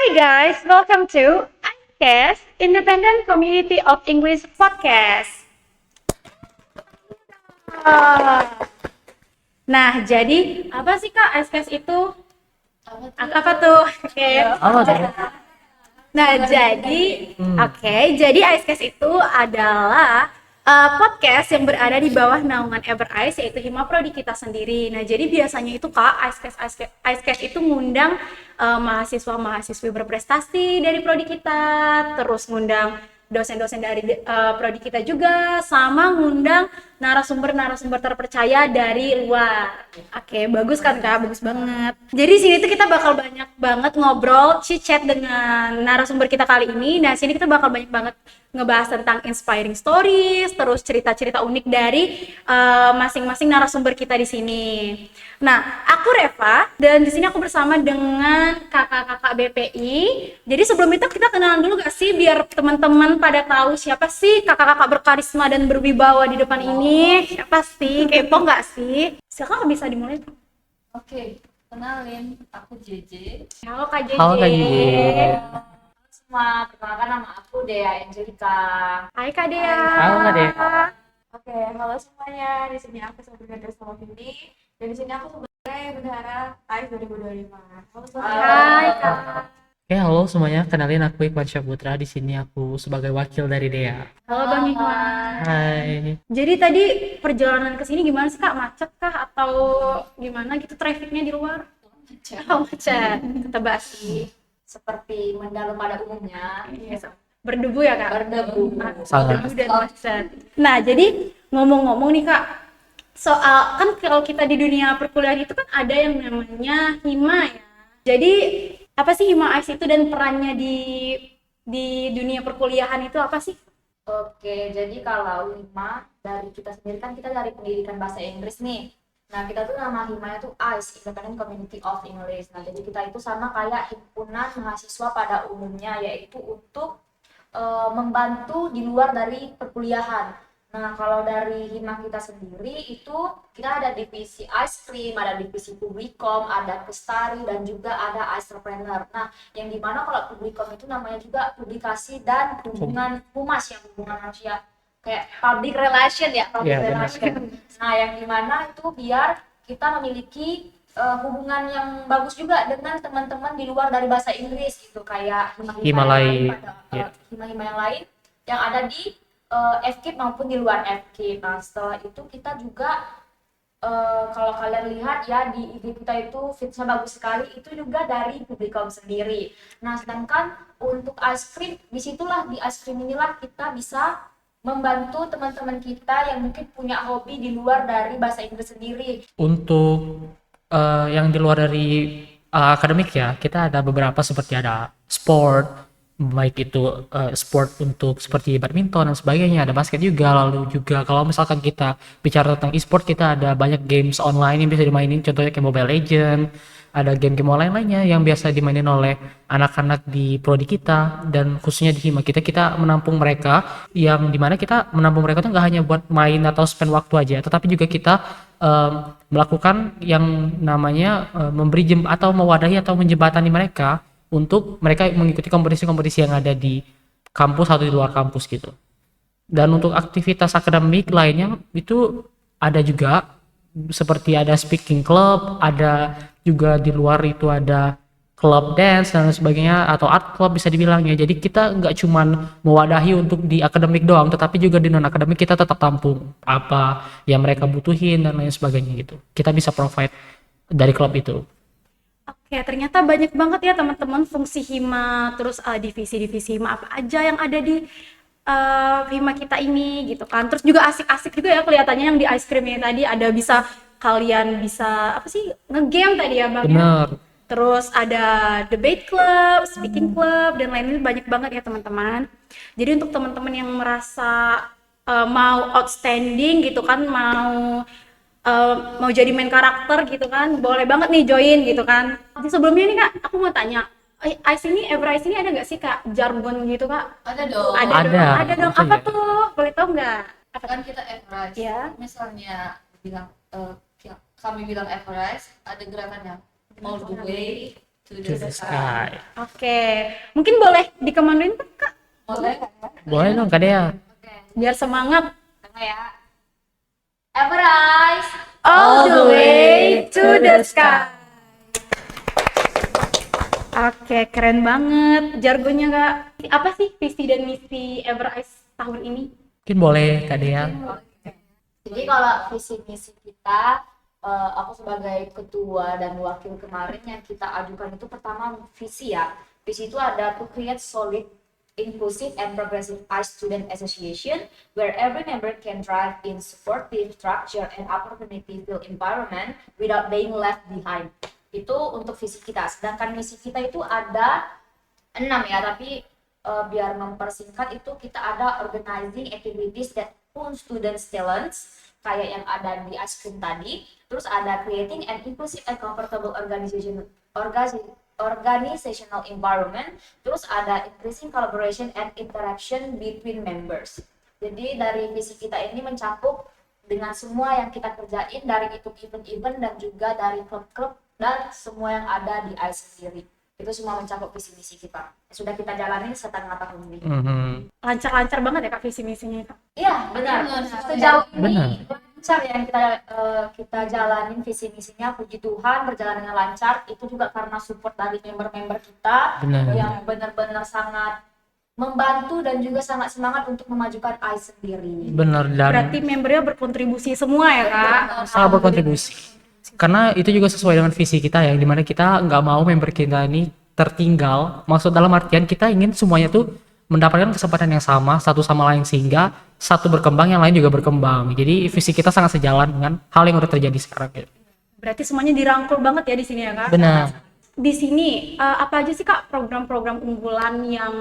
Hi guys, welcome to ICAS, Independent Community of English Podcast. Ah. Nah, jadi apa sih Kak ICAS itu? Apa tuh? Oke. Apa tuh? Nah, jadi ICAS itu adalah podcast yang berada di bawah naungan EverIce, yaitu Himaprodi kita sendiri. Nah, jadi biasanya itu Kak, ICAS itu ngundang mahasiswa-mahasiswi berprestasi dari prodi kita, terus ngundang dosen-dosen dari prodi kita juga, sama ngundang narasumber-narasumber terpercaya dari luar. Oke, bagus kan Kak? Bagus banget. Jadi sini tuh kita bakal banyak banget ngobrol, chit-chat dengan narasumber kita kali ini. Nah, sini kita bakal banyak banget ngebahas tentang inspiring stories, terus cerita-cerita unik dari masing-masing narasumber kita di sini. Nah, aku Reva dan di sini aku bersama dengan kakak-kakak BPI. Jadi sebelum itu kita kenalan dulu gak sih biar teman-teman pada tahu siapa sih kakak-kakak berkarisma dan berwibawa di depan ini? Siapa sih? Kepo nggak sih? Silakan bisa dimulai. Oke, kenalin, aku JJ. Halo Kak JJ. Halo Kak JJ. Halo semua, perkenalkan nama aku Dea Angelika. Hai Kak Dea. Halo Kak Dea. Oke, halo semuanya. Di sini aku sebagai sama Vindi dan di sini aku sebagai bendahara AIS 2025. Halo semua. Hai Kak. Oke, halo semuanya. Kenalin aku Iqbal Syahputra. Di sini aku sebagai wakil dari Dea. Halo Bang Ikhwan. Hai. Jadi tadi perjalanan ke sini gimana sih Kak? Macet kah atau gimana gitu trafficnya di luar? Oh, macet. Kita basi. Seperti mendalam pada umumnya, Berdebu ya Kak? berdebu. Sangat. Berdebu dan macet. Nah, jadi ngomong-ngomong nih Kak, soal kan kalau kita di dunia perkuliahan itu kan ada yang namanya hima ya. Jadi apa sih hima AIS itu dan perannya di dunia perkuliahan itu apa sih? Oke, jadi kalau hima dari kita sendiri kan kita dari pendidikan bahasa Inggris nih. Nah, kita tuh nama himanya tuh ICE, Independent Community of English. Nah, jadi kita itu sama kayak himpunan mahasiswa pada umumnya, yaitu untuk membantu di luar dari perkuliahan. Nah, kalau dari hima kita sendiri itu kita ada divisi ice cream, ada divisi publikom, ada kestari, dan juga ada ice entrepreneur. Nah, yang dimana kalau publikom itu namanya juga publikasi dan hubungan humas, yang hubungan manusia kayak public relation ya, public Iya, benar. relation. Nah, yang dimana itu biar kita memiliki hubungan yang bagus juga dengan teman-teman di luar dari bahasa Inggris gitu, kayak hima-hima Hima yang lain, lain, pada hima-hima yang lain yang ada di FKIP maupun di luar FKIP. Nah, setelah itu kita juga kalau kalian lihat ya di IG kita itu fitnya bagus sekali, itu juga dari Publikom sendiri. Nah, sedangkan untuk ice cream, disitulah di ice cream inilah kita bisa membantu teman-teman kita yang mungkin punya hobi di luar dari bahasa Inggris sendiri. Untuk yang di luar dari akademik ya, kita ada beberapa seperti ada sport, baik itu sport untuk seperti badminton dan sebagainya, ada basket juga. Lalu juga kalau misalkan kita bicara tentang e-sport, kita ada banyak games online yang bisa dimainin, contohnya kayak Mobile Legends, ada game-game online lainnya yang biasa dimainin oleh anak-anak di prodi kita, dan khususnya di hima kita menampung mereka, yang dimana kita menampung mereka itu nggak hanya buat main atau spend waktu aja, tetapi juga kita melakukan yang namanya memberi atau mewadahi atau menjembatani mereka untuk mereka mengikuti kompetisi-kompetisi yang ada di kampus atau di luar kampus gitu. Dan untuk aktivitas akademik lainnya itu ada juga, seperti ada speaking club, ada juga di luar itu ada club dance dan sebagainya, atau art club bisa dibilang ya. Jadi kita nggak cuman mewadahi untuk di akademik doang, tetapi juga di non akademik kita tetap tampung apa yang mereka butuhin dan lain sebagainya gitu. Kita bisa provide dari klub itu. Oke, ternyata banyak banget ya teman-teman fungsi hima, terus divisi-divisi hima apa aja yang ada di hima kita ini gitu kan. Terus juga asik-asik juga ya kelihatannya yang di ice cream ini tadi, ada bisa kalian bisa apa sih ngegame tadi ya Bang ya. Bener. Terus ada debate club, speaking club, dan lain-lain banyak banget ya teman-teman. Jadi untuk teman-teman yang merasa mau outstanding gitu kan, mau jadi main karakter gitu kan, boleh banget nih join gitu kan. Nanti sebelumnya nih Kak, aku mau tanya, ICE ini, EverICE ini ada nggak sih Kak jargon gitu Kak? Ada dong. Ada dong. Tentu Apa saja. tuh? Boleh tahu nggak? Apa Kan kita Everest. Ya. Misalnya bilang kami bilang Everest, ada gerakannya all the way, to To the sky. Oke, mungkin boleh dikemanduin Pak, Kak? Boleh? Boleh dong Kak Dea. Oke, Biar semangat. tengah ya. Everrise. All the way to the sky. Oke, keren banget jargonnya Kak. Apa sih visi dan misi Everise tahun ini? Mungkin boleh Kak Dea. Jadi kalau visi misi kita, aku sebagai ketua dan wakil kemarin yang kita ajukan itu pertama visi ya. Visi itu ada to create solid, inclusive and progressive ICE student association where every member can thrive in supportive, structure and opportunity-filled environment without being left behind. Itu untuk visi kita. Sedangkan misi kita itu ada 6 ya, tapi biar mempersingkat itu kita ada organizing activities that pull students talents kayak yang ada di Askrim tadi. Terus ada creating an inclusive and comfortable organizational environment. Terus ada increasing collaboration and interaction between members. Jadi dari visi kita ini mencakup dengan semua yang kita kerjain, dari itu event-event dan juga dari klub-klub dan semua yang ada di ICE sendiri. Itu semua mencakup visi misi kita. Sudah kita jalanin setengah tahun ini. Lancar-lancar banget ya Kak visi misinya Kak. Iya, benar. Sejauh Benar. ini lancar yang kita jalanin visi misinya, puji Tuhan berjalan dengan lancar. Itu juga karena support dari member-member kita Benar. yang benar-benar sangat membantu dan juga sangat semangat untuk memajukan ICE sendiri. Benar, dan Berarti membernya berkontribusi semua ya Kak. sangat berkontribusi. Karena itu juga sesuai dengan visi kita ya, dimana kita nggak mau member kita ini tertinggal. Maksud dalam artian kita ingin semuanya tuh mendapatkan kesempatan yang sama satu sama lain, sehingga satu berkembang yang lain juga berkembang. Jadi visi kita sangat sejalan dengan hal yang udah terjadi sekarang gitu. Berarti semuanya dirangkul banget ya di sini ya Kak. Benar. Di sini apa aja sih Kak program-program unggulan yang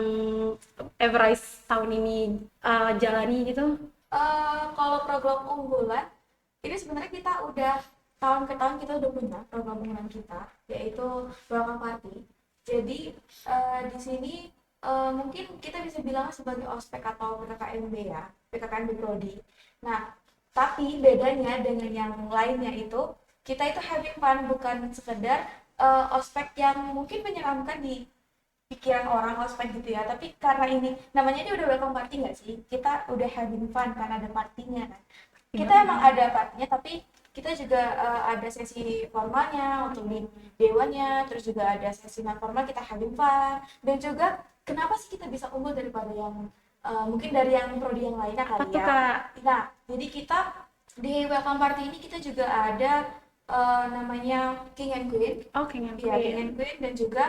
Everise tahun ini jalani gitu? Kalau program unggulan ini sebenarnya kita udah tahun ke tahun kita udah punya program unggulan kita, yaitu welcome party. Jadi di sini mungkin kita bisa bilang sebagai ospek atau PKKMB ya, PKKMB Prodi. Nah, tapi bedanya dengan yang lainnya itu kita itu having fun, bukan sekedar ospek yang mungkin menyeramkan di pikiran orang ospek gitu ya, tapi karena ini namanya dia udah welcome party nggak sih, kita udah having fun karena ada partinya kan. Kita emang ada partinya, tapi kita juga ada sesi formalnya untuk di dewannya, terus juga ada sesi non formal kita having fun. Dan juga kenapa sih kita bisa unggul daripada yang mungkin dari yang prodi yang lainnya Apa kali tuh ya. Kak? Nah, jadi kita di welcome party ini kita juga ada namanya King and Queen. Oh, King and Iya, King Queen. and Queen, dan juga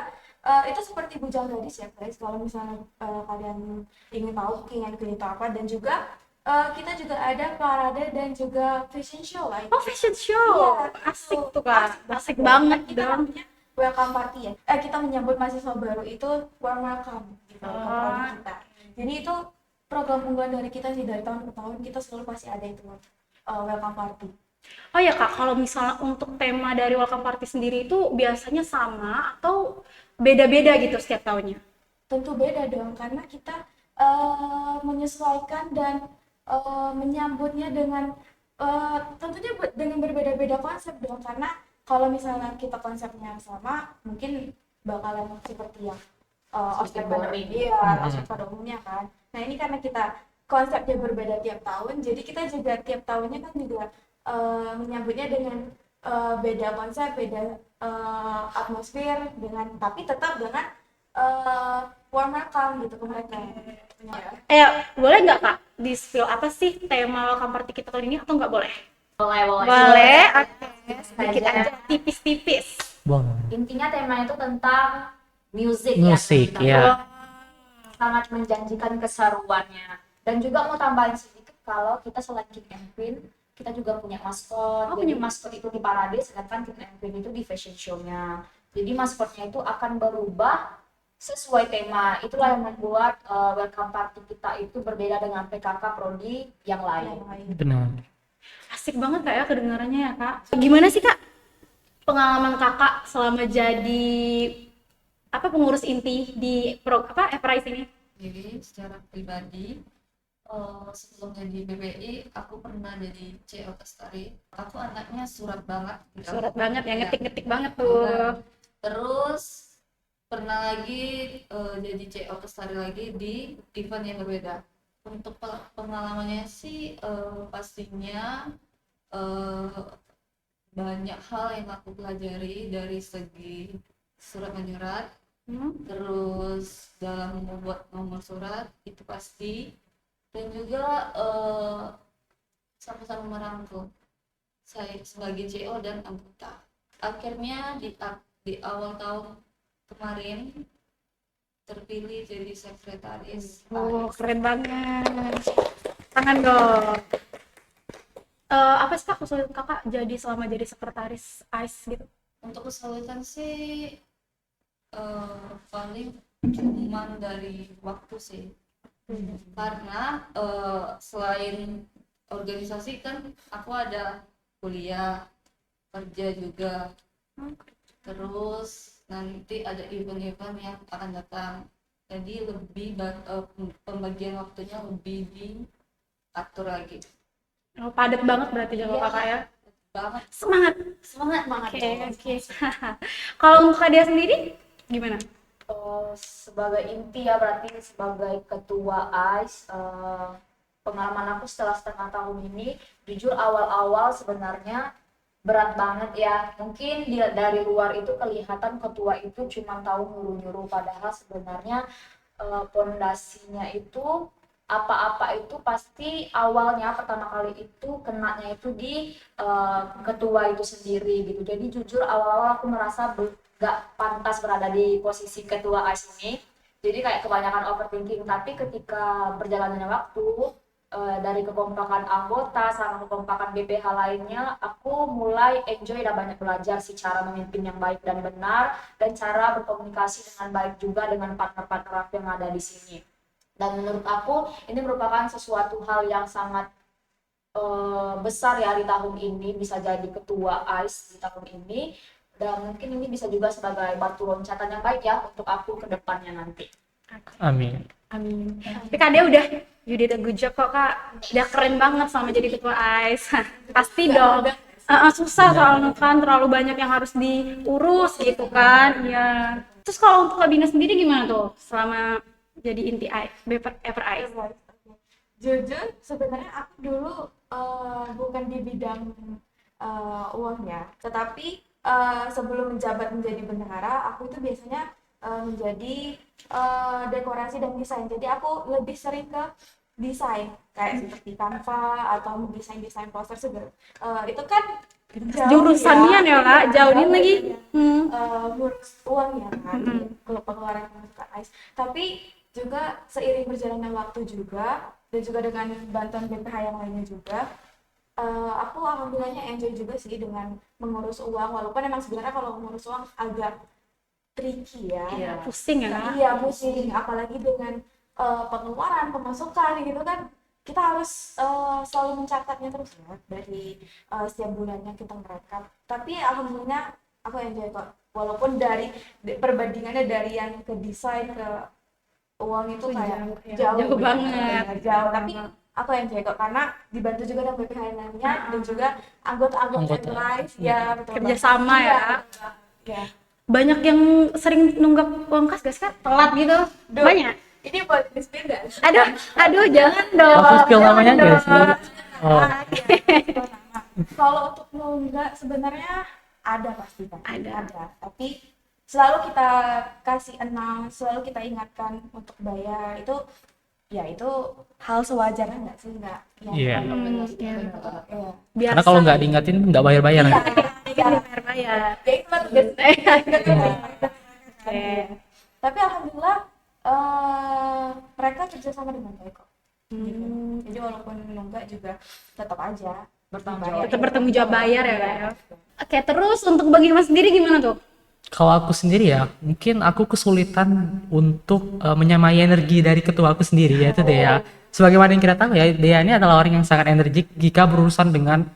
itu seperti bujang gadis ya guys, kalau misalnya kalian ingin tahu King and Queen itu apa. Dan juga kita juga ada parade dan juga fashion show lah. Oh, fashion show. Iya, Asik itu. tuh Kak. Asik Kan banget kita dong. namanya welcome party ya. Kita menyambut mahasiswa baru itu warm welcome gitu ke prodi kita. Jadi itu program unggulan dari kita sih, dari tahun ke tahun kita selalu pasti ada itu welcome party. Oh ya Kak, kalau misalnya untuk tema dari welcome party sendiri itu biasanya sama atau beda-beda gitu setiap tahunnya? Tentu beda dong, karena kita menyesuaikan dan menyambutnya dengan tentunya dengan berbeda-beda konsep dong. Karena kalau misalnya kita konsepnya sama, mungkin bakalan seperti yang ospek pada ospek pada umumnya kan. Nah ini karena kita konsepnya berbeda tiap tahun, jadi kita juga tiap tahunnya kan juga menyambutnya dengan beda konsep, beda atmosfer, dengan tapi tetap dengan warm welcome gitu ke mereka. Boleh nggak Kak di-spill apa sih tema welcome party kita kali ini atau nggak boleh? Boleh. Boleh, oke. Sedikit aja, tipis-tipis. Boleh. Intinya tema itu tentang music Musik, ya. ya. Sangat menjanjikan keseruannya. Dan juga mau tambahin sedikit, kalau kita selain King and Queen, kita juga punya maskot. Oh, Jadi punya maskot itu di parade, sedangkan King and Queen itu di fashion show-nya. Jadi maskotnya itu akan berubah sesuai tema. Itulah yang membuat welcome party kita itu berbeda dengan PKK Prodi yang lain. Benar. Asik banget Kak ya kedengarannya ya Kak. Gimana sih Kak pengalaman Kakak selama jadi pengurus inti di Everise ini? Jadi secara pribadi sebelum jadi BPI aku pernah jadi CO Lestari. Aku anaknya surat banget gitu. Surat banget ya, Iya. ngetik-ngetik banget tuh. Terus pernah lagi jadi CO Lestari lagi di event yang berbeda. Untuk pengalamannya sih pastinya eh, banyak hal yang aku pelajari dari segi surat menyurat, terus dalam membuat nomor surat itu pasti, dan juga sama-sama merangkul saya sebagai CO dan anggota. Akhirnya di awal tahun kemarin terpilih jadi sekretaris Oh, AS. keren banget. Tangan dong. Apa sih kak kesulitan kakak jadi selama jadi sekretaris AIS gitu? Untuk kesulitan sih paling cuman dari waktu sih, karena selain organisasi kan aku ada kuliah, kerja juga, terus nanti ada event-event yang akan datang, jadi pembagian waktunya lebih diatur lagi. Oh, padat banget berarti jago Iya, kakak ya. banget, Semangat. semangat Oke, oke. Kalau untuk Kak Dia sendiri gimana? Sebagai inti ya, berarti sebagai ketua AIS, pengalaman aku setelah setengah tahun ini, jujur awal-awal sebenarnya berat banget ya. Mungkin dari luar itu kelihatan ketua itu cuma tahu nyuruh-nyuruh, padahal sebenarnya pondasinya itu apa-apa itu pasti awalnya pertama kali itu kenanya itu di ketua itu sendiri gitu. Jadi jujur awal-awal aku merasa gak pantas berada di posisi ketua AIS ini, jadi kayak kebanyakan overthinking. Tapi ketika berjalannya waktu, dari kekompakan anggota sama kekompakan BPH lainnya, aku mulai enjoy dan banyak belajar sih cara memimpin yang baik dan benar, dan cara berkomunikasi dengan baik juga dengan partner-partner aku yang ada di sini. Dan menurut aku ini merupakan sesuatu hal yang sangat besar ya di tahun ini, bisa jadi ketua AIS di tahun ini, dan mungkin ini bisa juga sebagai batu loncatan yang baik ya untuk aku ke depannya nanti. Amin. Amin. Tapi Kak Dia udah you did a good job kok kak. Udah keren banget selama jadi ketua AIS. Pasti dong. Susah soalnya kan terlalu banyak yang harus diurus gitu kan. Iya. Terus kalau untuk Kak Bina sendiri gimana tuh selama jadi inti AIS, Ever AIS? Jujur sebenarnya aku dulu bukan di bidang uangnya, tetapi sebelum menjabat menjadi bendahara, aku itu biasanya menjadi dekorasi dan desain. Jadi aku lebih sering ke desain kayak seperti Canva atau mendesain poster segala. Itu kan Jurusannya ya lah, jauhin lagi. ngurus uang ya kan, kalau pengeluaran ke AIS. Tapi juga seiring berjalannya waktu juga, dan juga dengan bantuan BPH yang lainnya juga, aku alhamdulillahnya enjoy juga sih dengan mengurus uang, walaupun emang sebenarnya kalau mengurus uang agak tricky ya. Iya, pusing ya kak. Iya, pusing, apalagi dengan pengeluaran, pemasukan gitu kan, kita harus selalu mencatatnya terus ya dari setiap bulannya kita merekap. Tapi alhamdulillah aku enjoy kok, walaupun dari perbandingannya dari yang ke desain ke uang itu kayak jauh banget. jauh, tapi aku enjoy kok karena dibantu juga dengan BPH lainnya dan juga anggota live ya, betul Kerjasama banget. ya. Ya. Banyak yang sering nunggak uang kas gak sih kak? Telat gitu. Banyak. Ini buat sepeda. Aduh jangan dong. Apa skill namanya nggak sih? Oh, Kalau untuk nunggak sebenarnya ada pasti kan. Ada. Tapi selalu kita kasih announce, selalu kita ingatkan untuk bayar. Itu ya itu hal sewajarnya nggak sih, nggak? Iya. Iya. Biasa. karena kalau nggak diingatin nggak bayar-bayar. Iya. bayar. Ya itu lah tugasnya. Oke. Tapi alhamdulillah mereka kerjasama dengan baik kok. Gitu. Jadi walaupun nunggak juga tetap aja Tetap bertanggung jawab bayar ya kak ya. Oke, terus untuk bagi mas sendiri gimana tuh? Kalau aku sendiri ya, mungkin aku kesulitan untuk menyamai energi dari ketua aku sendiri, yaitu Dea. Sebagaimana yang kita tahu ya, Dea ini adalah orang yang sangat energik jika berurusan dengan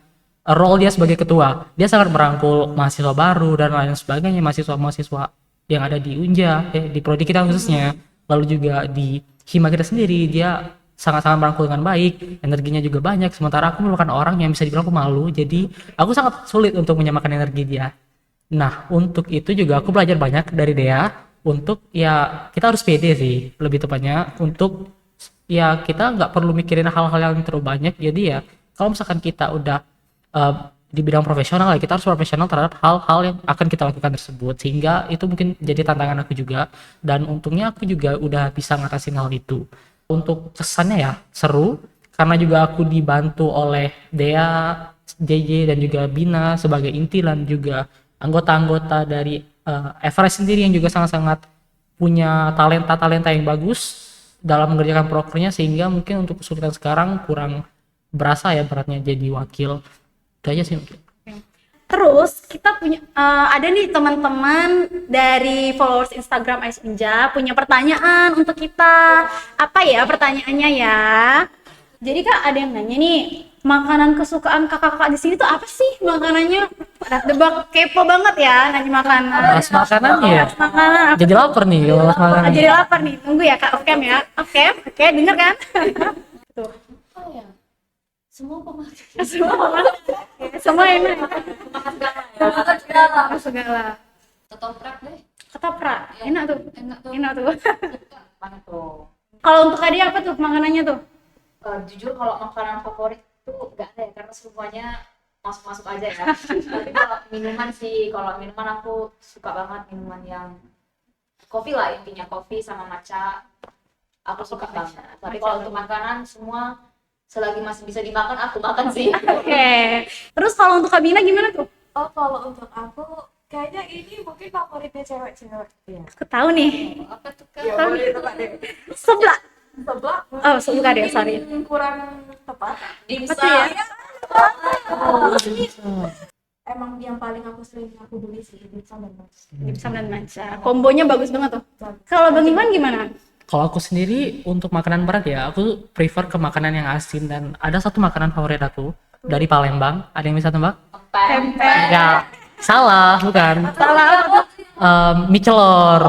role dia sebagai ketua. Dia sangat merangkul mahasiswa baru dan lain sebagainya, mahasiswa-mahasiswa yang ada di Unja, di prodi kita khususnya, lalu juga di Hima kita sendiri. Dia sangat-sangat merangkul dengan baik, energinya juga banyak. Sementara aku merupakan orang yang bisa dibilang pemalu, jadi aku sangat sulit untuk menyamakan energi dia. Nah, untuk itu juga aku belajar banyak dari Dea untuk ya kita harus pede sih, lebih tepatnya untuk ya kita nggak perlu mikirin hal-hal yang terlalu banyak. Jadi ya kalau misalkan kita udah eh, di bidang profesional ya kita harus profesional terhadap hal-hal yang akan kita lakukan tersebut, sehingga itu mungkin jadi tantangan aku juga, dan untungnya aku juga udah bisa ngatasin hal itu. Untuk kesannya ya seru karena juga aku dibantu oleh Dea, JJ dan juga Bina sebagai inti, dan juga anggota-anggota dari Everest sendiri yang juga sangat-sangat punya talenta-talenta yang bagus dalam mengerjakan prokernya, sehingga mungkin untuk kesulitan sekarang kurang berasa ya beratnya jadi wakil. Itu aja sih mungkin. Terus kita punya ada nih teman-teman dari followers Instagram Ais Unja punya pertanyaan untuk kita. Apa ya pertanyaannya ya? Jadi Kak ada yang nanya nih, makanan kesukaan kakak-kakak di sini tuh apa sih makanannya? Pada tebak, kepo banget ya nanya makanan. Bahas makanannya ya. Makanan apa? Jadi lapar nih kalau bahas makanan. Jadi lapar nih. Tunggu ya Kak Okem ya. Oke, denger kan? Tuh. Oh ya, semua pemakan. Semua enak. Makan segala. Segala. Ketoprak deh. Ketoprak. Enak tuh. Enak tuh. Enak tuh. Mana tuh? Kalau untuk Adi apa tuh makanannya tuh? Jujur kalau makanan favorit tuh nggak ada ya, karena semuanya masuk-masuk aja ya. Tapi kalau minuman sih, kalau minuman aku suka banget minuman yang kopi lah, intinya kopi sama matcha. Aku suka banget. Tapi kalau untuk makanan semua selagi masih bisa dimakan aku makan sih. Oke. Terus kalau untuk Kabina gimana tuh? Oh, kalau untuk aku kayaknya ini mungkin favoritnya cewek-cewek. Aku tahu nih. Apa tuh Ya kan? boleh tebak deh. Sebelah. Sebelah. Oh, bukan ya, sorry. Kurang tepat. Betul ya? Emang yang paling aku sering aku beli sih dimsum dan mas. Dimsum dan matcha. Kombonya bagus banget tuh. Kalau Bang Iwan gimana? Kalau aku sendiri untuk makanan berat ya, aku prefer ke makanan yang asin, dan ada satu makanan favorit aku dari Palembang. Ada yang bisa tebak? Pempek. Ya, salah, bukan. Salah. Mie celor.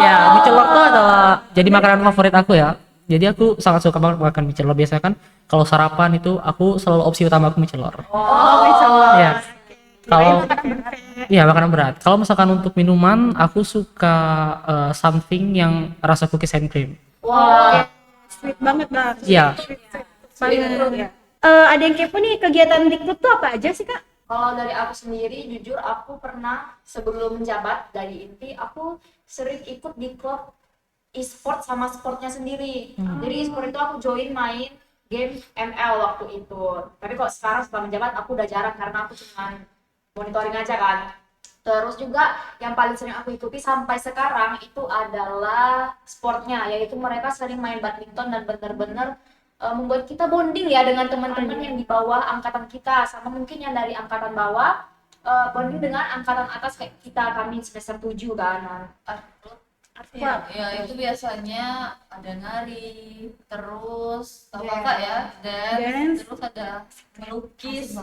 Ya, mie celor tuh adalah jadi makanan favorit aku ya. Jadi aku sangat suka banget makan mie celor. Biasanya kan kalau sarapan itu aku selalu opsi utama aku mie celor. Oh, bisa. Ya. Kalau iya makanan berat. Kalau misalkan untuk minuman, aku suka something yang rasa cookies and cream. Wah. Sweet banget, Bang. Iya. Banget. Ada yang kepo nih, kegiatan Dikbud tuh apa aja sih, Kak? Kalau dari aku sendiri, jujur aku pernah sebelum menjabat dari inti, aku sering ikut di klub e-sport sama sportnya sendiri. Jadi e-sport itu aku join main game ML waktu itu. Tapi kok sekarang setelah menjabat aku udah jarang karena aku cuma monitoring aja kan. Terus juga yang paling sering aku ikuti sampai sekarang itu adalah sportnya, yaitu mereka sering main badminton dan benar-benar membuat kita bonding ya dengan teman-teman yang di bawah angkatan kita, sama mungkin yang dari angkatan bawah bonding dengan angkatan atas kayak kita, kami semester 7 kan. Ya, ya itu biasanya ada nari, terus apa ya, dance, terus ada melukis.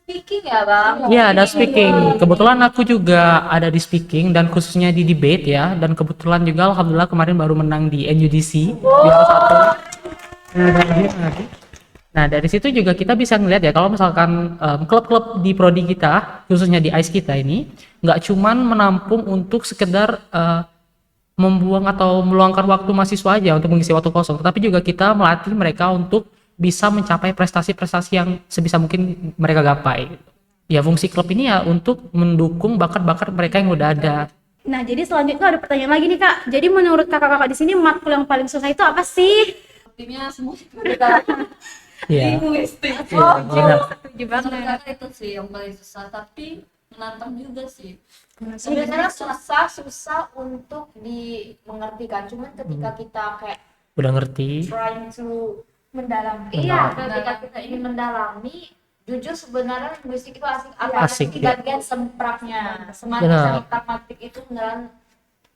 Speaking ya Bang. Iya, ada speaking. Kebetulan aku juga ada di speaking, dan khususnya di debate ya. Dan kebetulan juga alhamdulillah kemarin baru menang di NUDC juara 1. Nah, dari situ juga kita bisa ngeliat ya kalau misalkan klub-klub di prodi kita, khususnya di ICE kita ini, nggak cuman menampung untuk sekedar membuang atau meluangkan waktu mahasiswa aja untuk mengisi waktu kosong, tetapi juga kita melatih mereka untuk bisa mencapai prestasi-prestasi yang sebisa mungkin mereka gapai. Ya, fungsi klub ini ya untuk mendukung bakat-bakat mereka yang udah ada. Nah, jadi selanjutnya ada pertanyaan lagi nih, Kak. Jadi menurut kakak-kakak di sini matkul yang paling susah itu apa sih? Sepertinya semua Iya. linguistik. Iya, benar. Setuju banget. Sebenarnya itu sih yang paling susah, tapi menantang juga sih. Sebenarnya susah untuk dimengertikan, cuman ketika kita kayak Udah ngerti. trying to Mendalam. iya, ketika kita ingin mendalami, jujur sebenarnya linguistik itu asik, apalagi Asik, di ya. bagian sempraknya. Benar. Semangat pragmatik itu beneran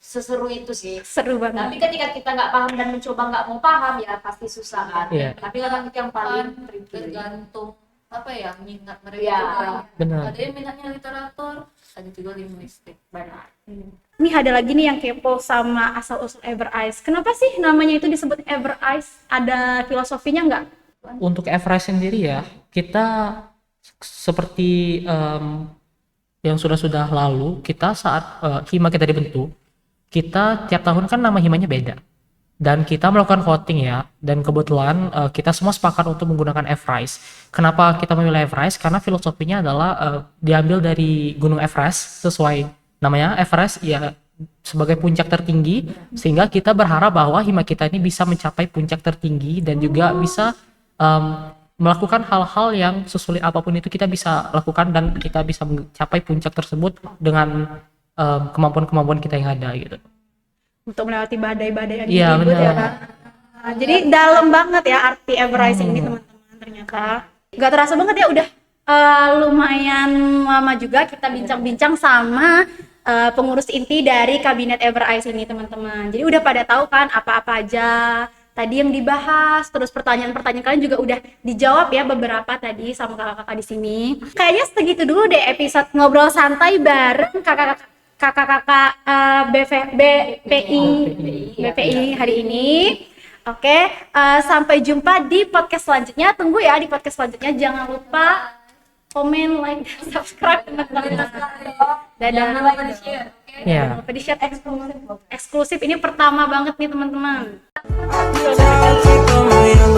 seseru itu sih. Seru Tapi banget. ketika kita nggak paham dan mencoba nggak mau paham, ya pasti susah kan. Iya. Tapi kadang itu yang paling Kan tricky. tergantung apa ya minat mereka Iya. juga. Benar. Ada yang minatnya literatur, ada juga linguistik. Benar. Nih ada lagi nih yang kepo sama asal-usul Everice. Kenapa sih namanya itu disebut Everice? Ada filosofinya nggak? Untuk Everest sendiri ya, kita seperti yang sudah lalu, kita saat hima kita dibentuk, kita tiap tahun kan nama himanya beda. Dan kita melakukan voting ya, dan kebetulan kita semua sepakat untuk menggunakan Everest. Kenapa kita memilih Everest? Karena filosofinya adalah diambil dari Gunung Everest, sesuai namanya Everest ya, sebagai puncak tertinggi, sehingga kita berharap bahwa hima kita ini bisa mencapai puncak tertinggi dan juga bisa melakukan hal-hal yang sesulit apapun itu kita bisa lakukan, dan kita bisa mencapai puncak tersebut dengan kemampuan-kemampuan kita yang ada gitu. Untuk melewati badai-badai yang Iya, diribut ya benar. Kak. Nah, jadi dalam banget ya arti Everest ini teman-teman, ternyata nggak terasa banget ya, udah lumayan lama juga kita bincang-bincang sama pengurus inti dari kabinet Everest ini teman-teman. Jadi udah pada tahu kan apa-apa aja tadi yang dibahas, terus pertanyaan-pertanyaan kalian juga udah dijawab ya beberapa tadi sama kakak-kakak di sini. Kayaknya segitu dulu deh episode ngobrol santai bareng kakak-kakak BPI hari ini. Oke, sampai jumpa di podcast selanjutnya. Tunggu ya di podcast selanjutnya. Jangan lupa komen, like, dan subscribe teman-teman. Dadah. Jangan lupa di-share. Iya. Jangan lupa di-share eksklusif. Ini pertama banget nih teman-teman. Como yang